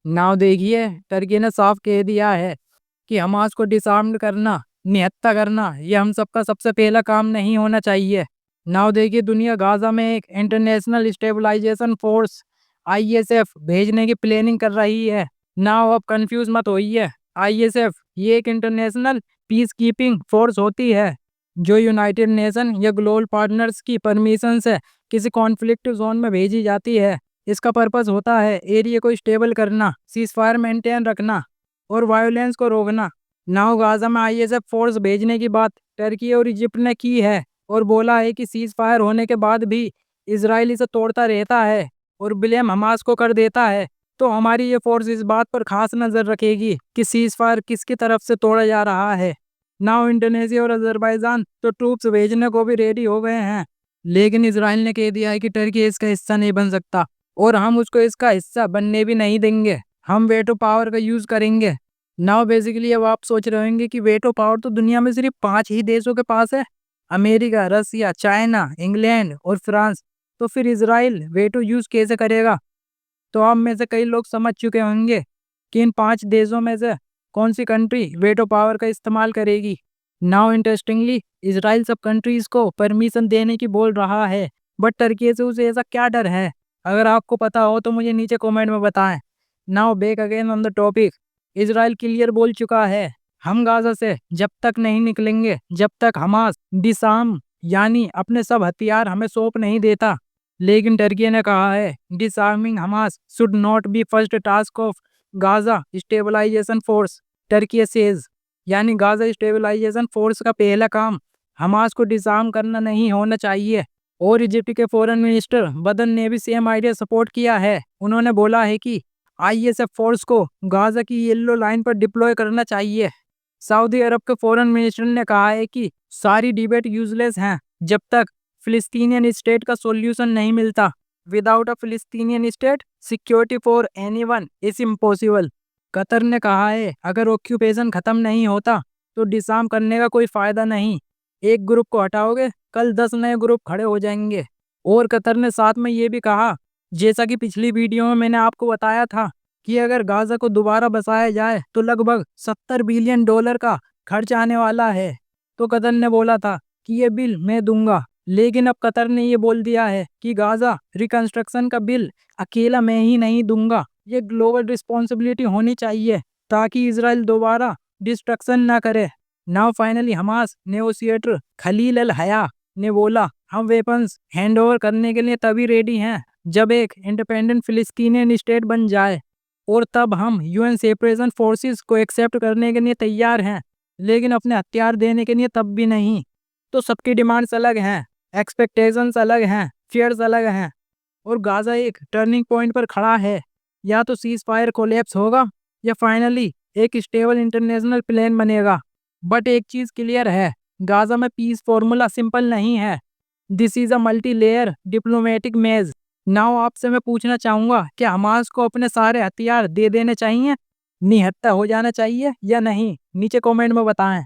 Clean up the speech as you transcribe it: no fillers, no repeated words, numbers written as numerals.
Now देखिए, Turkey ने साफ कह दिया है कि हमास को डिसआर्म्ड करना, निहत्था करना, ये हम सबका सबसे पहला काम नहीं होना चाहिए। नाउ देखिए, दुनिया गाजा में एक इंटरनेशनल स्टेबलाइजेशन फोर्स आईएसएफ भेजने की प्लानिंग कर रही है। नाउ अब कंफ्यूज मत होइए। आईएसएफ ये एक इंटरनेशनल पीस कीपिंग फोर्स होती है जो यूनाइटेड नेशन या ग्लोबल पार्टनर्स की परमिशन से किसी कॉन्फ्लिक्ट जोन में भेजी जाती है। इसका पर्पस होता है एरिया को स्टेबल करना, सीज फायर मेंटेन रखना और वायोलेंस को रोकना। नाउ गाजा में आईएसएफ फोर्स भेजने की बात टर्की और इजिप्ट ने की है और बोला है कि सीज फायर होने के बाद भी इसराइल इसे तोड़ता रहता है और ब्लेम हमास को कर देता है। तो हमारी ये फोर्स इस बात पर खास नजर रखेगी कि सीज फायर किसकी तरफ से तोड़ा जा रहा है। नाउ इंडोनेशिया और अजरबैजान तो ट्रूप्स भेजने को भी रेडी हो गए हैं, लेकिन इसराइल ने कह दिया है कि टर्की इसका हिस्सा नहीं बन सकता और हम उसको इसका हिस्सा बनने भी नहीं देंगे। हम वेटो पावर का यूज करेंगे। नाउ बेसिकली अब आप सोच रहे होंगे कि वेटो पावर तो दुनिया में सिर्फ 5 ही देशों के पास है, अमेरिका, रसिया, चाइना, इंग्लैंड और फ्रांस। तो फिर इसराइल वेटो यूज कैसे करेगा? तो आप में से कई लोग समझ चुके होंगे कि इन 5 देशों में से कौन सी कंट्री वेटो पावर का इस्तेमाल करेगी। नाउ इंटरेस्टिंगली इसराइल सब कंट्रीज को परमिशन देने की बोल रहा है, बट टर्की से उसे ऐसा क्या डर है? अगर आपको पता हो तो मुझे नीचे कमेंट में बताएं। Now back again on the topic. Israel clear बोल चुका है, हम गाजा से जब तक नहीं निकलेंगे जब तक हमास डिसआर्म यानी अपने सब हथियार हमें सौंप नहीं देता। लेकिन टर्की ने कहा है disarming Hamas should not be first task of Gaza stabilization force. Turkey says यानी गाजा स्टेबलाइजेशन फोर्स का पहला काम हमास को डिसआर्म करना नहीं होना चाहिए। और इजिप्ट के फॉरेन मिनिस्टर बदन ने भी सेम आइडिया सपोर्ट किया है। उन्होंने बोला है कि आईएसएफ फोर्स को गाजा की येलो लाइन पर डिप्लॉय करना चाहिए। सऊदी अरब के फॉरेन मिनिस्टर ने कहा है कि सारी डिबेट यूजलेस हैं जब तक फिलिस्तीनियन स्टेट का सॉल्यूशन नहीं मिलता। Without a फिलिस्तीनियन state security for anyone is impossible. Qatar ने कहा है अगर ऑक्यूपेशन खत्म नहीं होता तो डिसआर्म करने का कोई फायदा नहीं। एक ग्रुप को हटाओगे, कल 10 नए ग्रुप खड़े हो जाएंगे। और कतर ने साथ में ये भी कहा, जैसा कि पिछली वीडियो में मैंने आपको बताया था कि अगर गाजा को दोबारा बसाया जाए तो लगभग $70 बिलियन का खर्च आने वाला है। तो कतर ने बोला था कि ये बिल मैं दूंगा, लेकिन अब कतर ने ये बोल दिया है कि गाजा रिकंस्ट्रक्शन का बिल अकेला मैं ही नहीं दूंगा, ये ग्लोबल रिस्पॉन्सिबिलिटी होनी चाहिए ताकि इसराइल दोबारा डिस्ट्रक्शन ना करे। Now finally Hamas negotiator Khalil al Hayya ने बोला हम वेपन्स हैंडओवर करने के लिए तभी रेडी हैं जब एक इंडिपेंडेंट फिलिस्तीनियन स्टेट बन जाए, और तब हम यूएन सेपरेशन फोर्सेस को एक्सेप्ट करने के लिए तैयार हैं, लेकिन अपने हथियार देने के लिए तब भी नहीं। तो सबकी डिमांड्स अलग हैं, एक्सपेक्टेशंस अलग हैं, फियर्स अलग हैं और गाजा एक टर्निंग पॉइंट पर खड़ा है। या तो सीज फायर कोलैप्स होगा या फाइनली एक स्टेबल इंटरनेशनल प्लान बनेगा। बट एक चीज क्लियर है, गाजा में पीस फॉर्मूला सिंपल नहीं है। This is a multi layer diplomatic मेज। नाउ आपसे मैं पूछना चाहूंगा कि हमास को अपने सारे हथियार दे देने चाहिए, निहत्था हो जाना चाहिए या नहीं? नीचे कमेंट में बताएं।